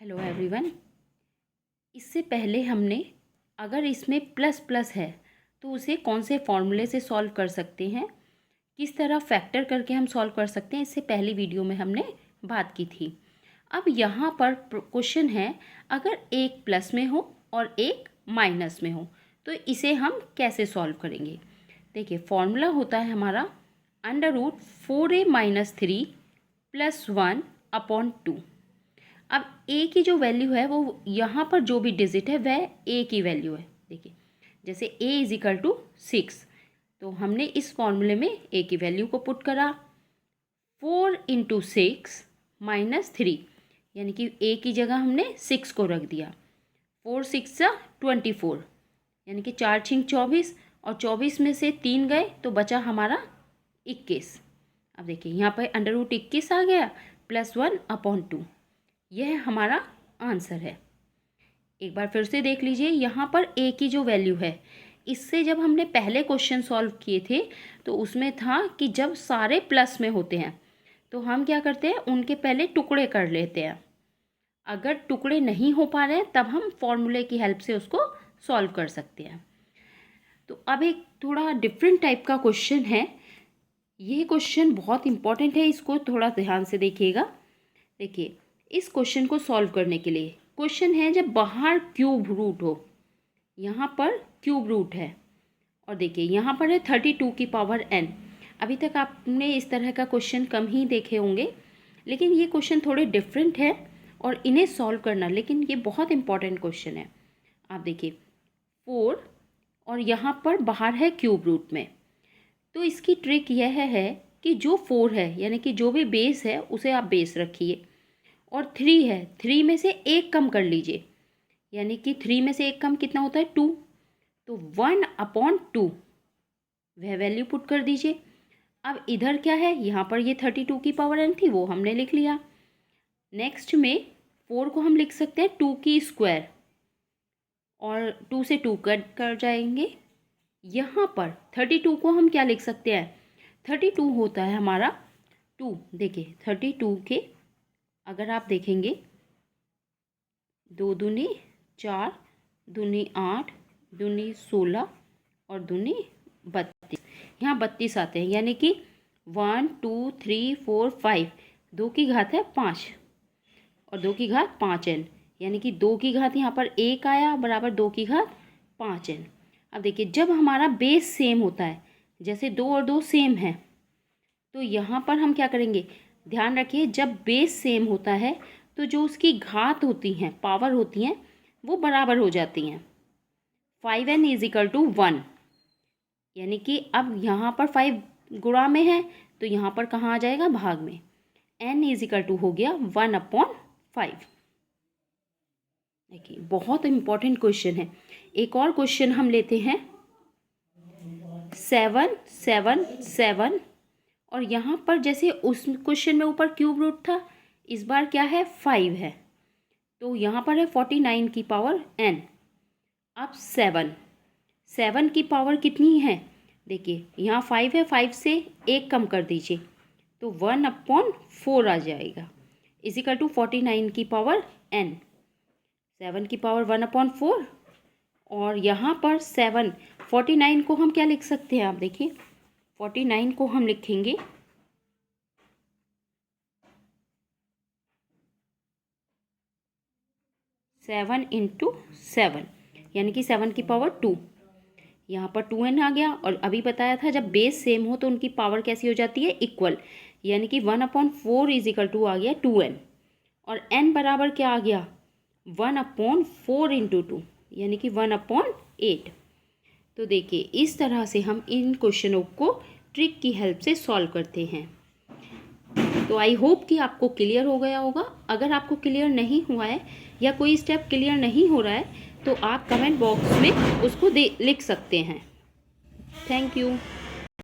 Hello everyone. इससे पहले हमने अगर इसमें प्लस प्लस है तो उसे कौन से फॉर्मूले से सॉल्व कर सकते हैं, किस तरह फैक्टर करके हम सॉल्व कर सकते हैं, इससे पहली वीडियो में हमने बात की थी। अब यहाँ पर क्वेश्चन है, अगर एक प्लस में हो और एक माइनस में हो तो इसे हम कैसे सॉल्व करेंगे। देखिए, फॉर्मूला होता है हमारा √4a-3 + 1/2। अब a की जो वैल्यू है वो यहाँ पर जो भी डिजिट है वह a की वैल्यू है। देखिए, जैसे a = 6, तो हमने इस फॉर्मूले में a की वैल्यू को पुट करा। 4 × 6 - 3, यानी कि a की जगह हमने 6 को रख दिया। 4 × 6 = 24, यानी कि 4 × 6 = 24, और 24 में से 3 गए तो बचा हमारा 21। अब देखिए, यहाँ पर √21 आ गया + 1/2। यह हमारा आंसर है। एक बार फिर से देख लीजिए, यहाँ पर a की जो वैल्यू है, इससे जब हमने पहले क्वेश्चन सॉल्व किए थे तो उसमें था कि जब सारे प्लस में होते हैं तो हम क्या करते हैं, उनके पहले टुकड़े कर लेते हैं। अगर टुकड़े नहीं हो पा रहे हैं तब हम फॉर्मूले की हेल्प से उसको सॉल्व कर सकते हैं। तो अब एक थोड़ा डिफरेंट टाइप का क्वेश्चन है। ये क्वेश्चन बहुत इंपॉर्टेंट है, इसको थोड़ा ध्यान से देखिएगा। देखिए, इस क्वेश्चन को सॉल्व करने के लिए क्वेश्चन है, जब बाहर क्यूब रूट हो, यहाँ पर क्यूब रूट है और देखिए यहाँ पर है 32n। अभी तक आपने इस तरह का क्वेश्चन कम ही देखे होंगे, लेकिन ये क्वेश्चन थोड़े डिफरेंट है और इन्हें सॉल्व करना, लेकिन ये बहुत इंपॉर्टेंट क्वेश्चन है। आप देखिए 4 और यहाँ पर बाहर है क्यूब रूट में, तो इसकी ट्रिक यह है कि जो 4 है, यानी कि जो भी बेस है उसे आप बेस रखिए, और 3 है, 3 में से 1 कम कर लीजिए, यानी कि 3 में से 1 कम कितना होता है, 2, तो 1/2 वह वैल्यू पुट कर दीजिए। अब इधर क्या है, यहाँ पर ये 32n थी, वो हमने लिख लिया। नेक्स्ट में 4 को हम लिख सकते हैं 2 की स्क्वायर, और 2 से 2 कट कर जाएंगे। यहाँ पर 32 को हम क्या लिख सकते हैं, 32 होता है हमारा 2। देखिए 32 के अगर आप देखेंगे, 2 दूनी 4, दूनी 8, दूनी 16 और दूनी 32। यहाँ 32 आते हैं, यानी कि 1 2 3 4 5, 2 की घात है 5 और 2 की घात 5n, यानी कि 2 की घात यहाँ पर 1 आया बराबर 2 की घात 5n। अब देखिए, जब हमारा बेस सेम होता है, जैसे 2 और 2 सेम है, तो यहाँ पर हम क्या करेंगे, ध्यान रखिए, जब बेस सेम होता है तो जो उसकी घात होती हैं, पावर होती हैं, वो बराबर हो जाती हैं। 5n = 1, यानी कि अब यहाँ पर 5 गुणा में है तो यहाँ पर कहाँ आ जाएगा, भाग में। n = हो गया 1/5। देखिए, बहुत इंपॉर्टेंट क्वेश्चन है। एक और क्वेश्चन हम लेते हैं, 7 7 7, और यहाँ पर जैसे उस क्वेश्चन में ऊपर क्यूब रूट था, इस बार क्या है, 5 है, तो यहाँ पर है 49n। अब 7 की पावर कितनी है, देखिए यहाँ 5 है, 5 से 1 कम कर दीजिए तो 1/4 आ जाएगा, = 49n। 7 की पावर 1/4, और यहाँ पर 49 को हम क्या लिख सकते हैं, आप देखिए 49 को हम लिखेंगे 7 × 7, यानी कि 7 की पावर 2। यहाँ पर 2n आ गया, और अभी बताया था जब बेस सेम हो तो उनकी पावर कैसी हो जाती है, इक्वल, यानी कि 1/4 = आ गया 2n, और n बराबर क्या आ गया, 1/4 × 2, यानी कि 1/8। तो देखिए, इस तरह से हम इन क्वेश्चनों को ट्रिक की हेल्प से सॉल्व करते हैं। तो आई होप कि आपको क्लियर हो गया होगा। अगर आपको क्लियर नहीं हुआ है या कोई स्टेप क्लियर नहीं हो रहा है तो आप कमेंट बॉक्स में उसको लिख सकते हैं। Thank you.